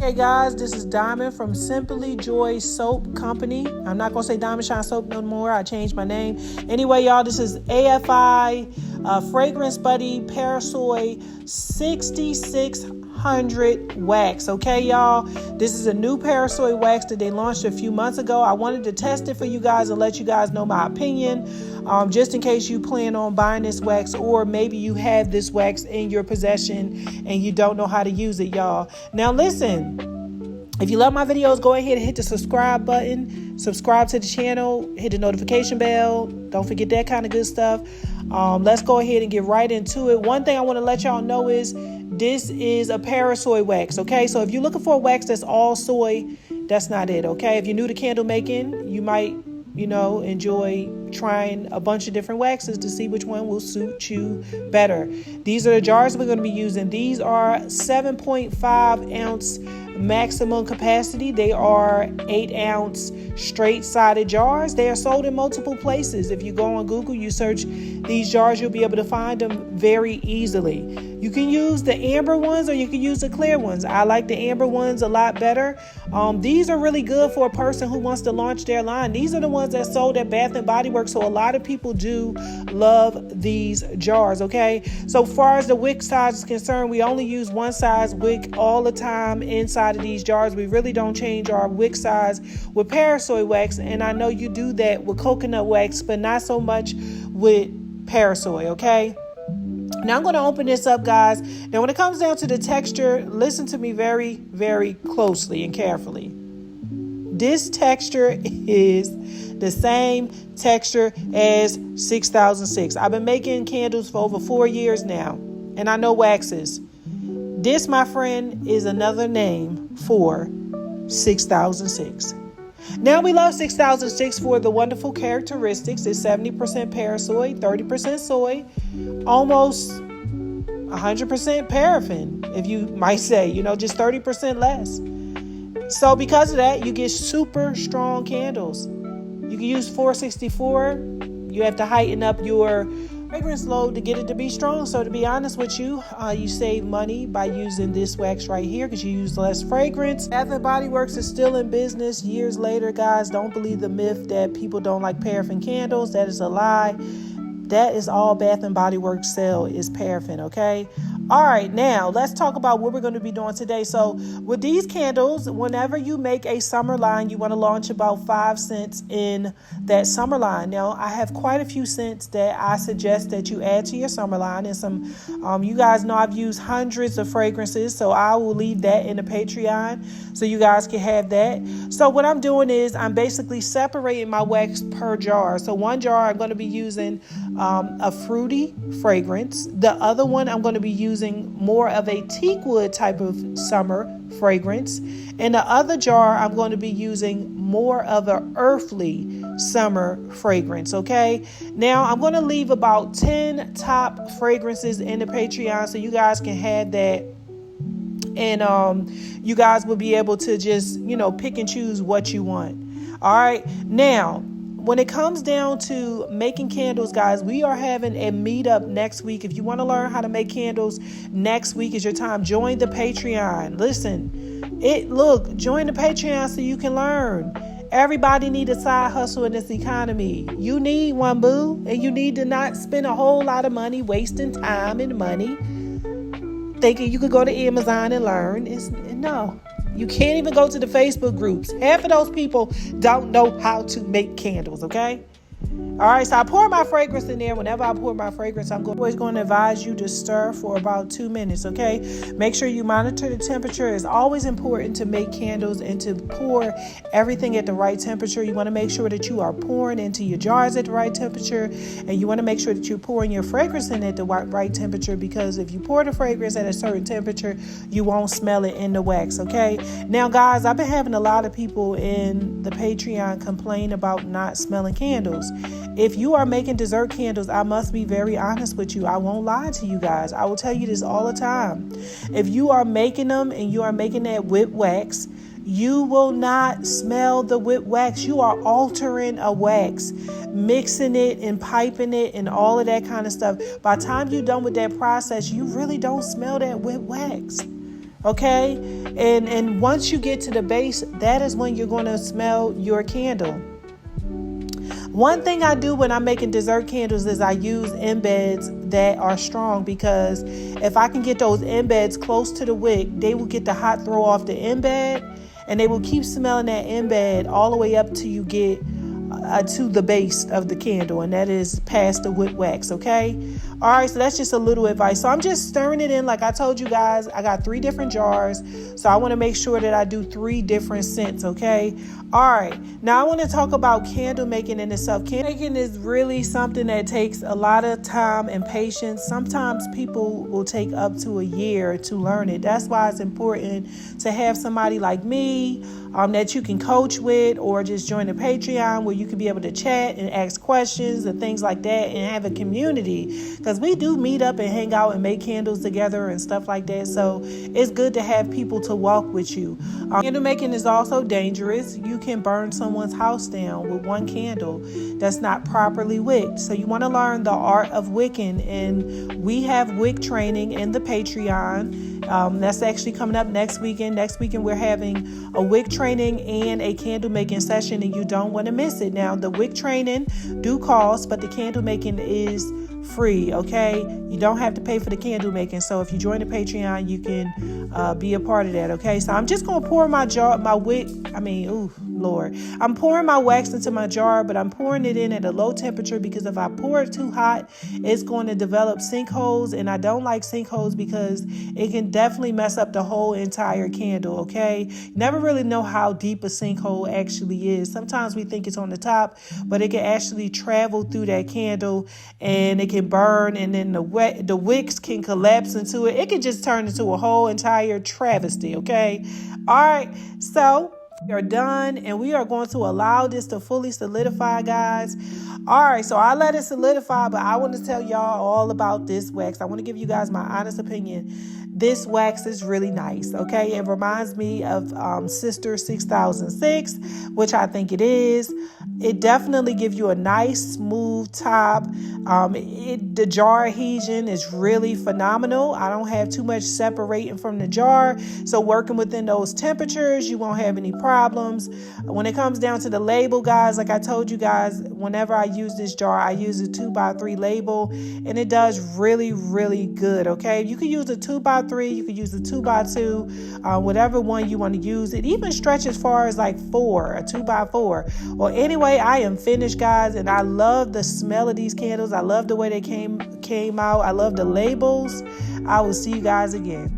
Hey guys, this is Diamond from Simply Joy Soap Company. I'm not going to say Diamond Shine Soap no more. I changed my name. Anyway, y'all, this is AFI Fragrance Buddy Parasoy 6600 wax. Okay, y'all? This is a new Parasoy wax that they launched a few months ago. I wanted to test it for you guys and let you guys know my opinion. Just in case you plan on buying this wax, or maybe you have this wax in your possession and you don't know how to use it, y'all. Now listen, if you love my videos, go ahead and hit the subscribe button, subscribe to the channel, hit the notification bell. Don't forget that kind of good stuff. Let's go ahead and get right into it. One thing I want to let y'all know is this is a Parasoy wax, okay? So if you're looking for a wax that's all soy, that's not it, okay? If you're new to candle making, you might enjoy trying a bunch of different waxes to see which one will suit you better. These are the jars we're going to be using. These are 7.5 ounce maximum capacity. They are 8 ounce straight sided jars. They are sold in multiple places. If you go on Google, you search these jars, you'll be able to find them very easily. You can use the amber ones or you can use the clear ones. I like the amber ones a lot better. These are really good for a person who wants to launch their line. These are the ones that sold at Bath and Body Works, so a lot of people do love these jars, okay? So far as the wick size is concerned, we only use one size wick all the time inside of these jars. We really don't change our wick size with Parasoy wax, and I know you do that with coconut wax, but not so much with Parasoy, okay? Now I'm going to open this up, guys. Now when it comes down to the texture, listen to me very, very closely and carefully. This texture is the same texture as 6006. I've been making candles for over 4 years now, and I know waxes. This, my friend, is another name for 6006. Now, we love 6006 for the wonderful characteristics. It's 70% Parasoy, 30% soy, almost 100% paraffin, if you might say, just 30% less. So because of that, you get super strong candles. You can use 464. You have to heighten up your fragrance load to get it to be strong. So to be honest with you, you save money by using this wax right here because you use less fragrance. Bath and Body Works is still in business years later, guys. Don't believe the myth that people don't like paraffin candles. That is a lie. That is all Bath and Body Works sell is paraffin, okay? All right, now let's talk about what we're going to be doing today. So with these candles, whenever you make a summer line, you want to launch about 5 scents in that summer line. Now, I have quite a few scents that I suggest that you add to your summer line. And some, you guys know I've used hundreds of fragrances, so I will leave that in the Patreon so you guys can have that. So what I'm doing is I'm basically separating my wax per jar. So one jar I'm going to be using a fruity fragrance. The other one I'm going to be using more of a teakwood type of summer fragrance. In the other jar, I'm going to be using more of an earthly summer fragrance, okay? Now, I'm going to leave about 10 top fragrances in the Patreon so you guys can have that. And you guys will be able to just, pick and choose what you want. All right. Now, when it comes down to making candles, guys, we are having a meetup next week. If you want to learn how to make candles, next week is your time. Join the Patreon. Listen, join the Patreon so you can learn. Everybody needs a side hustle in this economy. You need one, boo, and you need to not spend a whole lot of money wasting time and money thinking you could go to Amazon and learn. No. You can't even go to the Facebook groups. Half of those people don't know how to make candles, okay? All right, so I pour my fragrance in there. Whenever I pour my fragrance, I'm always going to advise you to stir for about 2 minutes, okay? Make sure you monitor the temperature. It's always important to make candles and to pour everything at the right temperature. You want to make sure that you are pouring into your jars at the right temperature, and you want to make sure that you're pouring your fragrance in at the right temperature, because if you pour the fragrance at a certain temperature, you won't smell it in the wax, okay? Now, guys, I've been having a lot of people in the Patreon complain about not smelling candles. If you are making dessert candles, I must be very honest with you. I won't lie to you guys. I will tell you this all the time. If you are making them and you are making that whipped wax, you will not smell the whipped wax. You are altering a wax, mixing it and piping it and all of that kind of stuff. By the time you're done with that process, you really don't smell that whipped wax. Okay, and once you get to the base, that is when you're going to smell your candle. One thing I do when I'm making dessert candles is I use embeds that are strong, because if I can get those embeds close to the wick, they will get the hot throw off the embed, and they will keep smelling that embed all the way up till you get to the base of the candle, and that is past the wick wax. Okay, all right, so that's just a little advice. So I'm just stirring it in. Like I told you guys, I got 3 different jars, so I want to make sure that I do 3 different scents. Okay, all right, now I want to talk about candle making in itself. Candle making is really something that takes a lot of time and patience. Sometimes people will take up to a year to learn it. That's why it's important to have somebody like me that you can coach with, or just join the Patreon where you can be able to chat and ask questions and things like that, and have a community, because we do meet up and hang out and make candles together and stuff like that. So it's good to have people to walk with you. Candle making is also dangerous. You can burn someone's house down with one candle that's not properly wicked. So you want to learn the art of wicking, and we have wick training in the Patreon. That's actually coming up next weekend. Next weekend we're having a wick training and a candle making session, and you don't want to miss it. Now, the wick training do cost, but the candle making is free. Okay, you don't have to pay for the candle making. So if you join the Patreon, you can be a part of that. Okay, so I'm just gonna pour I'm pouring my wax into my jar, but I'm pouring it in at a low temperature, because if I pour it too hot, it's going to develop sinkholes, and I don't like sinkholes because it can definitely mess up the whole entire candle. Okay, you never really know how deep a sinkhole actually is. Sometimes we think it's on the top, but it can actually travel through that candle, and it can burn, and then the wicks can collapse into it. It can just turn into a whole entire travesty. Okay, all right, so we are done, and we are going to allow this to fully solidify, guys. All right, so I let it solidify, but I want to tell y'all all about this wax. I want to give you guys my honest opinion. This wax is really nice. Okay, it reminds me of Sister 6006, which I think it is. It definitely gives you a nice smooth top. The jar adhesion is really phenomenal. I don't have too much separating from the jar, so working within those temperatures, you won't have any problems. When it comes down to the label, guys, like I told you guys, whenever I use this jar, I use a 2x3 label, and it does really, really good. Okay, you can use a 2x3, you can use a 2x2, whatever one you want to use. It even stretches as far as like 4, a 2x4. Well, anyway, I am finished, guys, and I love the smell of these candles. I love the way they came out. I love the labels. I will see you guys again.